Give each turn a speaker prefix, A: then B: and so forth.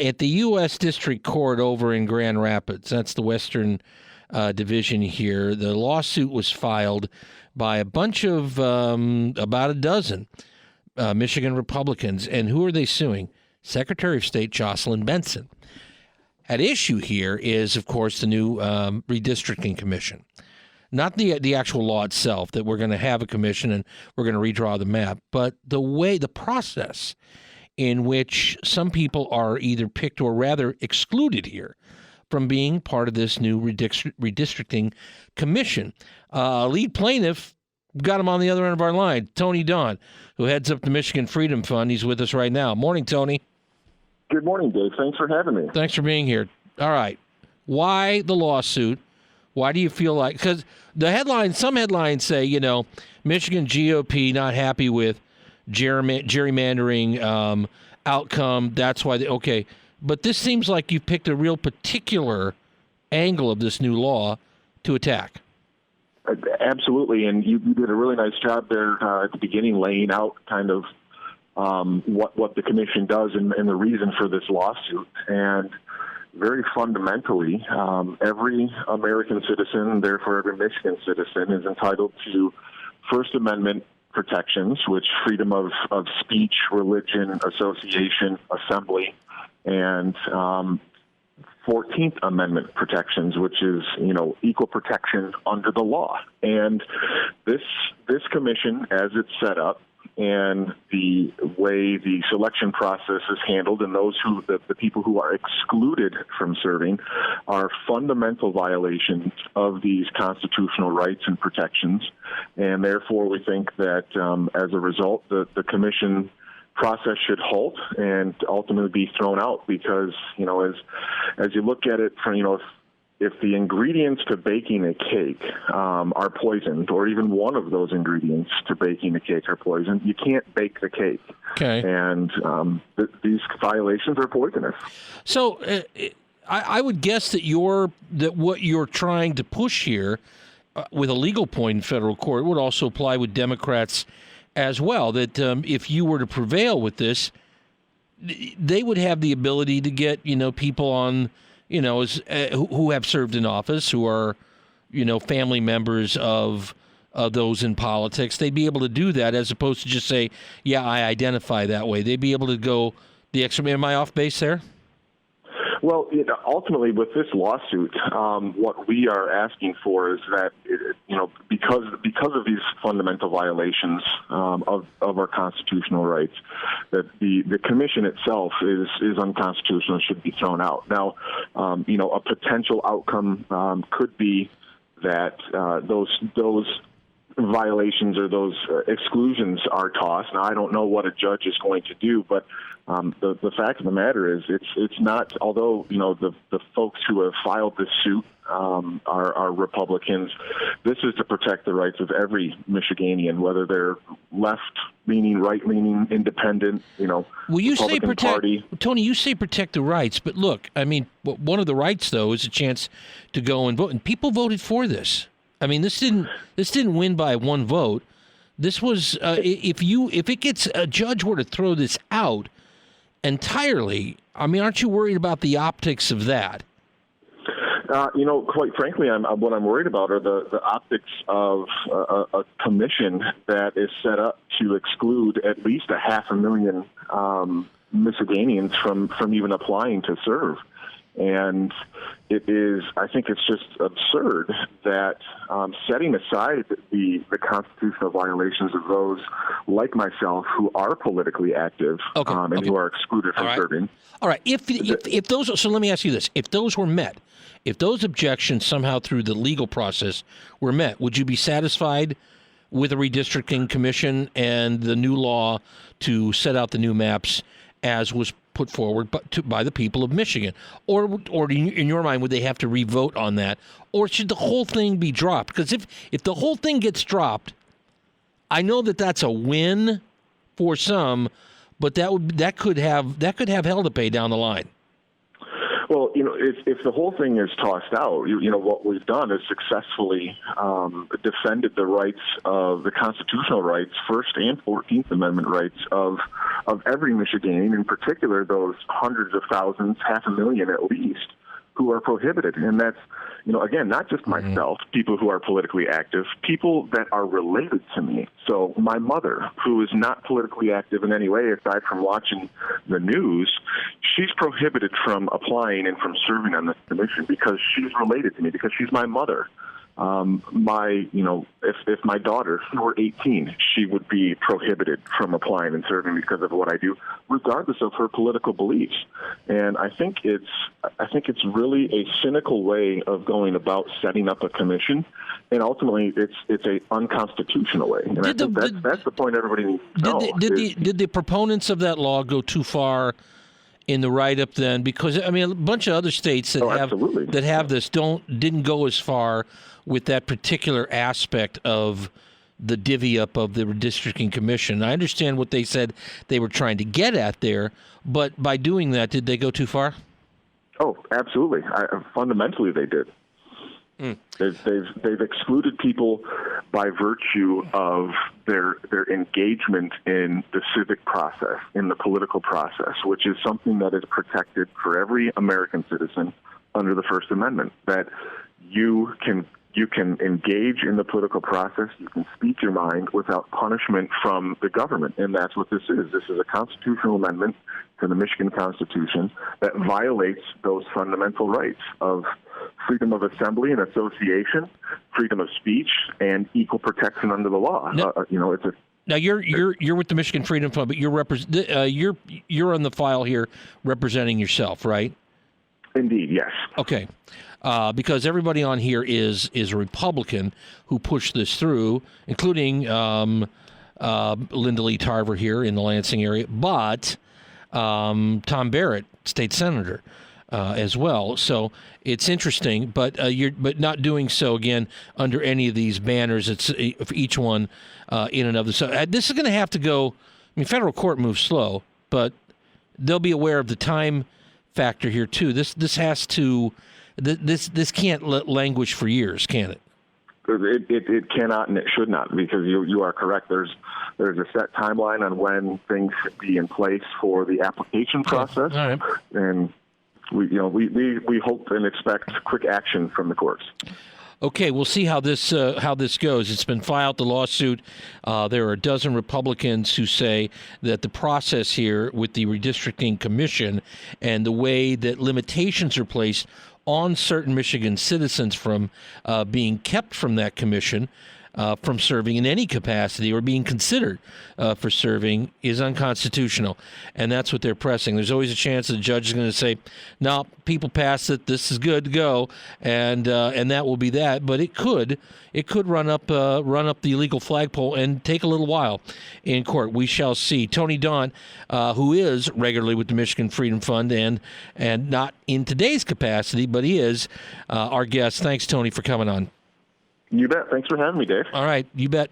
A: at the U.S. District Court over in Grand Rapids, that's the Western Division here, the lawsuit was filed by a bunch of about a dozen Michigan Republicans. And who are they suing? Secretary of State Jocelyn Benson. At issue here is, of course, the new redistricting commission. Not the actual law itself, that we're going to have a commission and we're going to redraw the map, but the process in which some people are either picked or rather excluded here from being part of this new redistricting commission. Lead plaintiff, got him on the other end of our line, Tony Daunt, who heads up the Michigan Freedom Fund. He's with us right now. Morning, Tony.
B: Good morning, Dave. Thanks for having me.
A: Thanks for being here. All right. Why the lawsuit? Why do you feel like, because some headlines say, Michigan GOP not happy with gerrymandering outcome. That's why okay. But this seems like you've picked a real particular angle of this new law to attack.
B: Absolutely. And you did a really nice job there at the beginning, laying out kind of what the commission does and the reason for this lawsuit. And very fundamentally, every American citizen, therefore every Michigan citizen, is entitled to First Amendment protections, which freedom of speech, religion, association, assembly, and 14th Amendment protections, which is, equal protection under the law. And this commission, as it's set up, and the way the selection process is handled, and the people who are excluded from serving, are fundamental violations of these constitutional rights and protections. And therefore, we think that as a result, the commission process should halt and ultimately be thrown out, because as you look at it from if the ingredients to baking a cake are poisoned, or even one of those ingredients to baking a cake are poisoned, you can't bake the cake.
A: Okay.
B: And these violations are poisonous.
A: So I would guess that what you're trying to push here with a legal point in federal court would also apply with Democrats as well, that if you were to prevail with this, they would have the ability to get, people on, who have served in office, who are, family members of those in politics. They'd be able to do that as opposed to just say, yeah, I identify that way. They'd be able to go the extra. Am I off base there?
B: Well, ultimately, with this lawsuit, what we are asking for is that, because of these fundamental violations of our constitutional rights, that the commission itself is unconstitutional and should be thrown out. Now, a potential outcome could be that those violations or those exclusions are tossed. Now, I don't know what a judge is going to do, but the fact of the matter is it's not, although, the folks who have filed this suit are Republicans, this is to protect the rights of every Michiganian, whether they're left-leaning, right-leaning, independent,
A: Well, you say protect, Party. Tony, you say protect the rights, but look, I mean, one of the rights, though, is a chance to go and vote, and people voted for this. I mean, this didn't win by one vote. This was if a judge were to throw this out entirely, I mean, aren't you worried about the optics of that?
B: Quite frankly, what I'm worried about are the optics of a commission that is set up to exclude at least 500,000 Michiganians from even applying to serve. And I think it's just absurd that setting aside the constitutional violations of those like myself who are politically active and who are excluded from serving.
A: All right. If those, so let me ask you this: if those were met, if those objections somehow through the legal process were met, would you be satisfied with a redistricting commission and the new law to set out the new maps as was put forward by the people of Michigan? Or in your mind, would they have to re-vote on that? Or should the whole thing be dropped? Because if the whole thing gets dropped, I know that's a win for some, but that could have hell to pay down the line.
B: Well, if the whole thing is tossed out, what we've done is successfully defended the rights of the constitutional rights, First and 14th Amendment rights of every Michigander, in particular those hundreds of thousands, 500,000 at least, who are prohibited. And that's, again, not just myself, people who are politically active, people that are related to me. So my mother, who is not politically active in any way aside from watching the news, she's prohibited from applying and from serving on this commission because she's related to me, because she's my mother. If my daughter were 18, she would be prohibited from applying and serving because of what I do, regardless of her political beliefs. And I think it's really a cynical way of going about setting up a commission, and ultimately it's a unconstitutional way. And I think that's the point everybody needs to know.
A: Did the proponents of that law go too far in the write-up then? Because a bunch of other states that have this didn't go as far with that particular aspect of the divvy up of the redistricting commission. I understand what they said they were trying to get at there, but by doing that, did they go too far?
B: Oh, absolutely. Fundamentally, they did. They've excluded people by virtue of their engagement in the civic process, in the political process, which is something that is protected for every American citizen under the First Amendment. That you can engage in the political process, you can speak your mind without punishment from the government, and that's what this is. This is a constitutional amendment to the Michigan Constitution that violates those fundamental rights of freedom of assembly and association, freedom of speech, and equal protection under the law.
A: Now you're with the Michigan Freedom Fund, but you're on the file here representing yourself, right?
B: Indeed, yes.
A: Okay. Because everybody on here is a Republican who pushed this through, including Linda Lee Tarver here in the Lansing area, but Tom Barrett, state senator, as well. So it's interesting, but you're not doing so again under any of these banners. It's for each one in and of themselves. This is going to have to go. Federal court moves slow, but they'll be aware of the time factor here too. This has to. This can't languish for years, can it?
B: It cannot, and it should not, because you are correct. There's a set timeline on when things should be in place for the application process,
A: all right.
B: And we hope and expect quick action from the courts.
A: Okay, we'll see how this goes. It's been filed, the lawsuit. There are a dozen Republicans who say that the process here with the redistricting commission and the way that limitations are placed on certain Michigan citizens from being kept from that commission, from serving in any capacity or being considered for serving is unconstitutional. And that's what they're pressing. There's always a chance that the judge is going to say, no, people passed it, this is good to go, and that will be that. But it could run up the illegal flagpole and take a little while in court. We shall see. Tony Daunt, who is regularly with the Michigan Freedom Fund and not in today's capacity, but he is our guest. Thanks, Tony, for coming on.
B: You bet. Thanks for having me, Dave.
A: All right. You bet.